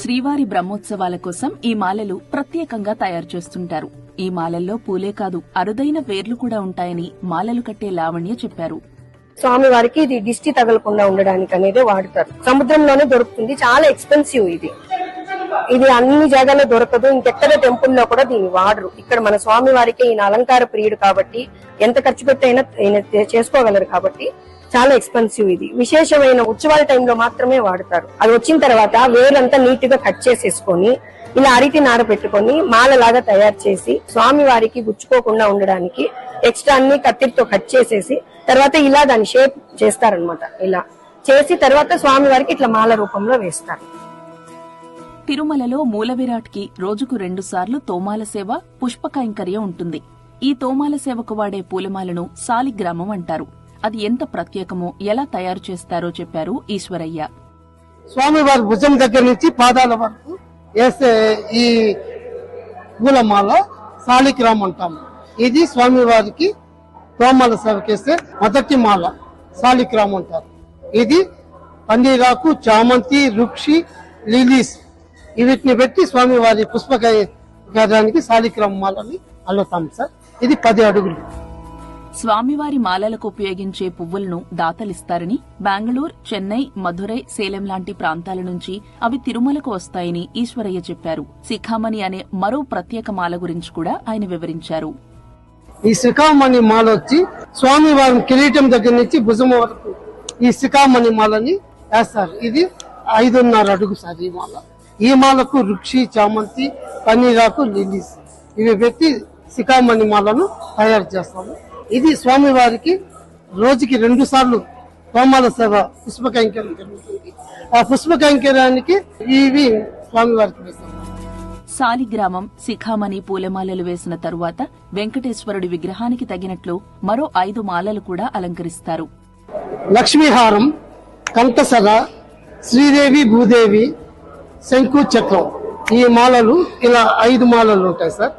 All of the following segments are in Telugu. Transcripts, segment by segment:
శ్రీవారి బ్రహ్మోత్సవాల కోసం ఈ మాలలు ప్రత్యేకంగా తయారు చేస్తుంటారు. ఈ మాలల్లో పూలే కాదు అరుదైన వేర్లు కూడా ఉంటాయని మాలలు కట్టే లావణ్య చెప్పారు. స్వామి వారికి ఇది దిష్టి తగలకుండా ఉండడానికి అనేది వాడతారు. సముద్రంలోనే దొరుకుతుంది, చాలా ఎక్స్పెన్సివ్ ఇది. ఇది అన్ని జాగాల్లో దొరకదు, ఇంకెక్కడ టెంపుల్లో కూడా దీన్ని వాడరు. ఇక్కడ మన స్వామి వారికి ఈయన అలంకార ప్రియుడు కాబట్టి ఎంత ఖర్చు పెట్టి అయినా ఈయన చేసుకోగలరు కాబట్టి చాలా ఎక్స్పెన్సివ్. ఇది విశేషమైన ఉత్సవాల టైంలో మాత్రమే వాడతారు. అది వచ్చిన తర్వాత వేరంతా నీట్ గా కట్ చేసేసుకొని ఇలా అరిటి నార పెట్టుకొని మాలలాగా తయారు చేసి స్వామి వారికి గుచ్చుకోకుండా ఉండడానికి ఎక్స్ట్రా అన్ని కత్తిరితో కట్ చేసేసి తర్వాత ఇలా దాని షేప్ చేస్తారనమాట. ఇలా చేసి తర్వాత స్వామి వారికి ఇట్లా మాల రూపంలో వేస్తారు. తిరుమలలో మూల విరాట్ కి రోజుకు 2 సార్లు తోమాల సేవ, పుష్ప కైంకర్యం ఉంటుంది. ఈ తోమాల సేవకు వాడే పూలమాలను సాలిగ్రామం అంటారు. అది ఎంత ప్రత్యేకమో ఎలా తయారు చేస్తారో చెప్పారు ఈశ్వరయ్య. స్వామివారి భుజం దగ్గర నుంచి పాదాల వరకు వేసే ఈ పూలమాల సాలిగ్రామం అంటాము. ఇది స్వామివారికి తోమాల సేవకేస్తే మొదటి మాల సాలిగ్రామం అంటారు. ఇది పన్నీరాకు, చామంతి, రుక్షి, లిలీస్ వీటిని పెట్టి స్వామివారి పుష్పకాయానికి సాలిగ్రామ మాలని అల్లుతాం సార్. ఇది 10 అడుగులు. స్వామివారి మాలలకు ఉపయోగించే పువ్వులను దాతలిస్తారని, బెంగళూరు, చెన్నై, మధురై, సేలం లాంటి ప్రాంతాల నుంచి అవి తిరుమలకు వస్తాయని ఈశ్వరయ్య చెప్పారు. శిఖామణి అనే మరో ప్రత్యేక మాల గురించి కూడా ఆయన వివరించారు. ఈ శిఖామణి మాల వచ్చి స్వామివారి కిరీటం దగ్గర నుంచి భుజం వరకు ఈ శిఖామణి మాలని వేస్తారు. ఇది 5.5 అడుగు సార్. ఈ మాలకు రుక్షి, చామంతి, పన్నీరాకు, లిలీస్ ఇవి పెట్టి శిఖామణి మాలను తయారు చేస్తాము. ఇది స్వామివారికి రోజుకి 2 సార్లు తోమాల సేవ పుష్ప కైంకర్యం జరుగుతుంది. ఆ పుష్ప కైంకర్యానికి ఇవి స్వామివారికి వేస్తాము. సాలిగ్రామం, శిఖామణి పూలమాలలు వేసిన తరువాత వెంకటేశ్వరుడి విగ్రహానికి తగినట్లు మరో 5 మాలలు కూడా అలంకరిస్తారు. లక్ష్మీహారం, కంఠసర, శ్రీదేవి, భూదేవి, శంకు, చక్రం ఈ మాలలు ఇలా 5 మాలలు ఉంటాయి సార్.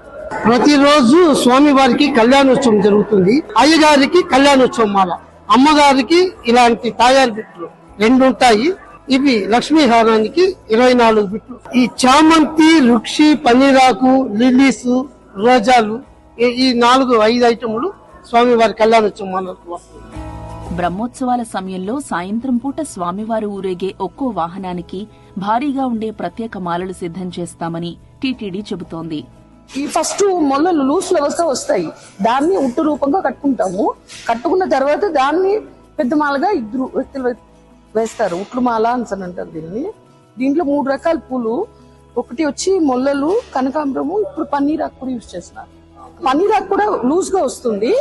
ప్రతిరోజు స్వామివారికి కళ్యాణోత్సవం జరుగుతుంది. అయ్యగారికి కళ్యాణోత్సవం మాల, అమ్మగారికి ఇలాంటి తయారు బిట్లు 2 ఉంటాయి. ఇవి లక్ష్మీహారానికి 24 బిట్లు. ఈ చామంతి, రుక్షి, పన్నీరాకు, లిల్లీస్, రోజాలు ఈ 4-5 ఐటములు స్వామివారి కళ్యాణోత్సవం మాలకు వస్తుంది. బ్రహ్మోత్సవాల సమయంలో సాయంత్రం పూట స్వామివారు ఊరేగే ఒక్కో వాహనానికి భారీగా ఉండే ప్రత్యేక మాలలు సిద్ధం చేస్తామని టీటీడీ చెబుతోంది. ఈ ఫస్ట్ మొల్లలు లూస్ లెవెల్స్ వస్తాయి, దాన్ని ఉట్టు రూపంగా కట్టుకుంటాము. కట్టుకున్న తర్వాత దాన్ని పెద్ద మాలగా 2 వ్యక్తులు వేస్తారు. ఉట్లు మాల అని అంటారు దీన్ని. దీంట్లో 3 రకాల పూలు, ఒకటి వచ్చి మొల్లలు, కనకాంబరము, ఇప్పుడు పన్నీరాకు కూడా యూజ్ చేస్తున్నారు. పన్నీరాకు కూడా లూజ్ గా వస్తుంది.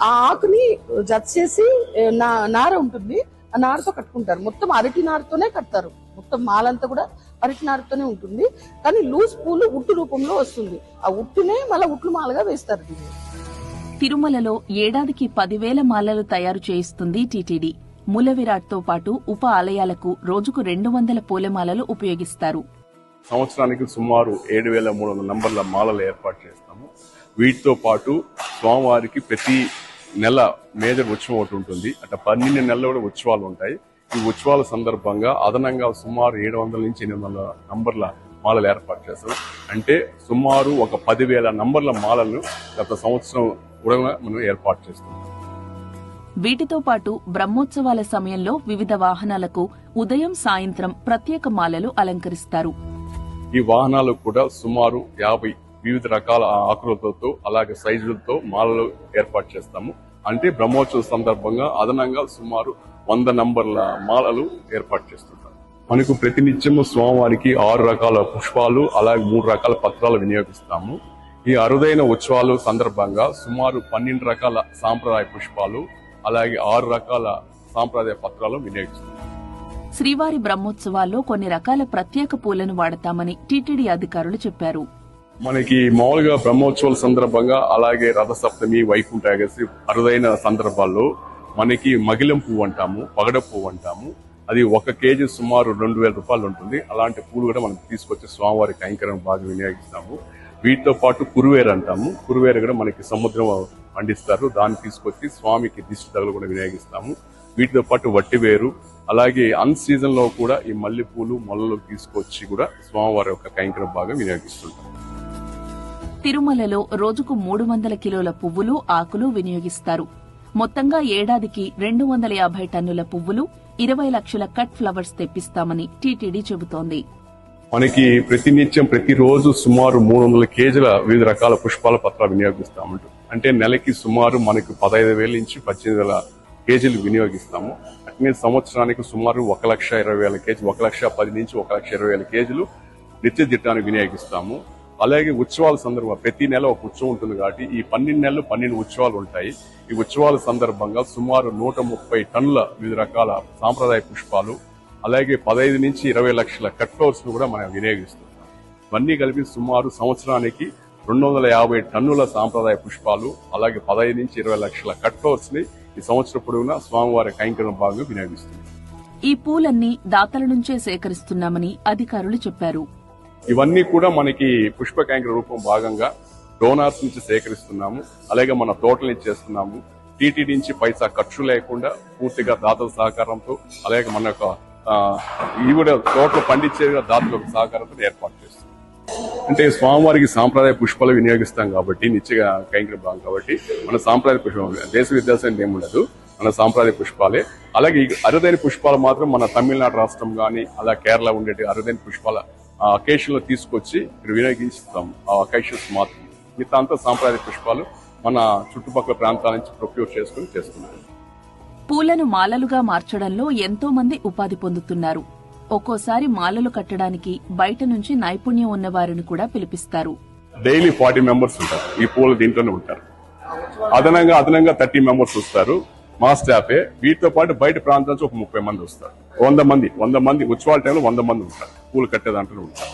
ఆ ఆకుని జత చేసి నార ఉంటుంది, ఆ నారతో కట్టుకుంటారు. మొత్తం అరటి నారతోనే కడతారు. మొత్తం మాలంతా కూడా అరటి నారతోనే ఉంటుంది. కానీ లూజ్ పూలు ఉట్టు రూపంలో వస్తుంది. ఆ ఉట్టునే మళ్ళీ ఉట్లు మాలగా వేస్తారు దీన్ని. తిరుమలలో ఏడాదికి 10,000 మాలలు తయారు చేయిస్తుంది టీటీడీ. మూల విరాట్తో పాటు ఉప ఆలయాలకు రోజుకు 200 పూలమాలలు ఉపయోగిస్తారు. సంవత్సరానికి సుమారు 7,300 నంబర్ల మాలలు ఏర్పాటు చేస్తాము. వీటితో పాటు స్వామివారికి ప్రతి నెల మేజర్ ఉత్సవం ఒకటి ఉంటుంది. అట్లా 12 నెలలు కూడా ఉత్సవాలు ఉంటాయి. ఈ ఉత్సవాల సందర్భంగా అదనంగా సుమారు 700 నుంచి 800 నంబర్ల మాలలు ఏర్పాటు చేస్తాం. అంటే సుమారు ఒక 10,000 నంబర్ల మాలలను గత సంవత్సరం కూడా మనం ఏర్పాటు చేస్తాం. వీటితో పాటు బ్రహ్మోత్సవాల సమయంలో వివిధ వాహనాలకు ఉదయం, సాయంత్రం ప్రత్యేక మాలలు అలంకరిస్తారు. ఈ వాహనాలు కూడా సుమారు 50 వివిధ రకాల ఆకృతులతో అలాగే సైజులతో మాలలు ఏర్పాటు చేస్తాము. అంటే బ్రహ్మోత్సవం సందర్భంగా అదనంగా సుమారు 100 నంబర్ల మాలలు ఏర్పాటు చేస్తుంటారు. మనకు ప్రతినిత్యము స్వామివారికి 6 రకాల పుష్పాలు అలాగే 3 రకాల పత్రాలు వినియోగిస్తాము. ఈ అరుదైన ఉత్సవాలు సందర్భంగా సుమారు 12 రకాల సాంప్రదాయ పుష్పాలు అలాగే 6 రకాల సాంప్రదాయ పత్రాలు వినియోగిస్తాము. శ్రీవారి బ్రహ్మోత్సవాల్లో కొన్ని రకాల ప్రత్యేక పూలను వాడతామని టీటీడీ అధికారులు చెప్పారు. మనకి మామూలుగా బ్రహ్మోత్సవాల సందర్భంగా అలాగే రథసప్తమి, వైకుంఠ ఏకాదశి అరుదైన సందర్భాల్లో మనకి మగిలం పువ్వు అంటాము, పగడ పువ్వు అంటాము. అది 1 కేజీ సుమారు 2,000 రూపాయలు ఉంటుంది. అలాంటి పూలు కూడా మనం తీసుకొచ్చి స్వామివారి కైంకర్యం బాగా వినియోగిస్తాము. వీటితో పాటు కురువేరు అంటాము. కురువేరు కూడా మనకి సముద్రం పండిస్తారు. దాన్ని తీసుకొచ్చి స్వామికి దిష్టి తగలు కూడా వినియోగిస్తాము. వీటితో పాటు వట్టివేరు, అలాగే అన్ సీజన్ లో కూడా ఈ మల్లెపూలు మొలలు తీసుకొచ్చి కూడా స్వామివారి యొక్క కైంకర్య భాగం వినియోగిస్తుంటారు. తిరుమలలో రోజుకు 300 కిలోల పువ్వులు, ఆకులు వినియోగిస్తారు. మొత్తంగా ఏడాదికి 250 టన్నుల పువ్వులు, 20 లక్షల కట్ ఫ్లవర్స్ తెప్పిస్తామని టీటీడీ చెబుతోంది. మనకి ప్రతినిత్యం ప్రతిరోజు సుమారు 300 కేజీల వివిధ రకాల పుష్పాల పత్రాలు వినియోగిస్తామంటూ. అంటే నెలకి సుమారు మనకు 15,000 నుంచి 18,000 కేజీలు వినియోగిస్తాము. అట్నే సంవత్సరానికి సుమారు 1,20,000 కేజీ, 1,10,000 నుంచి 1,20,000 కేజీలు నిత్య దిట్టాన్ని వినియోగిస్తాము. అలాగే ఉత్సవాల సందర్భంగా ప్రతి నెల ఒక ఉత్సవం ఉంటుంది కాబట్టి ఈ 12 నెలలు 12 ఉత్సవాలు ఉంటాయి. ఈ ఉత్సవాల సందర్భంగా సుమారు 130 టన్నుల వివిధ రకాల సాంప్రదాయ పుష్పాలు, అలాగే 15 నుంచి 20 లక్షల కట్ ఫ్లవర్స్ ను కూడా మనం వినియోగిస్తున్నాం. ఇవన్నీ కలిపి సుమారు సంవత్సరానికి 250 టన్నుల సాంప్రదాయ పుష్పాలు, అలాగే 15 నుంచి 20 లక్షల కట్ ఫ్లవర్స్ ని ఈ సంవత్సరం పొడవునా స్వామివారి కైంకర్య భాగంగా వినియోగిస్తుంది. ఈ పూలన్నీ దాతల నుంచే సేకరిస్తున్నామని అధికారులు చెప్పారు. ఇవన్నీ కూడా మనకి పుష్ప కైంకర్య రూపం భాగంగా డోనార్స్ నుంచి సేకరిస్తున్నాము. అలాగే మన తోటల నుంచి చేస్తున్నాము. టీటీడీ నుంచి పైసా ఖర్చు లేకుండా పూర్తిగా దాతల సహకారంతో, అలాగే మన యొక్క ఇవి కూడా తోటలు పండించే దాతల సహకారంతో ఏర్పాటు చేస్తున్నాం. అంటే స్వామివారికి సాంప్రదాయ పుష్పాలు వినియోగిస్తాం కాబట్టి నిత్య కైంకర్య భాగం కాబట్టి మన సాంప్రదాయ పుష్పం దేశ విదేశం ఏముండదు, మన సాంప్రదాయ పుష్పాలే. అలాగే అరుదైన పుష్పాలు మాత్రం మన తమిళనాడు రాష్ట్రం గానీ అలా కేరళ ఉండేటి అరుదైన పుష్పాల అకేషన్ లో తీసుకొచ్చి వినియోగిస్తాం. ఆ అకేషన్స్ మాత్రం మిగతా అంతా సాంప్రదాయ పుష్పాలు మన చుట్టుపక్కల ప్రాంతాల నుంచి ప్రొక్యూర్ చేసుకుని చేస్తున్నారు. పూలను మాలలుగా మార్చడంలో ఎంతో మంది ఉపాధి పొందుతున్నారు. ఒక్కోసారి మాలలు కట్టడానికి బయట నుంచి నైపుణ్యం ఉన్న వారిని కూడా పిలిపిస్తారు. డైలీ 40 మెంబర్స్ ఉంటారు. ఈ పూలు దీంట్లోనే ఉంటారు. అదనంగా 30 మెంబర్స్ వస్తారు. మా స్టాఫే. వీటితో పాటు బయట ప్రాంతాల నుంచి ఒక 30 మంది వస్తారు. 100 మంది ఉత్సవాల టైంలో 100 మంది ఉంటారు. పూలు కట్టే దాంట్లో ఉంటారు.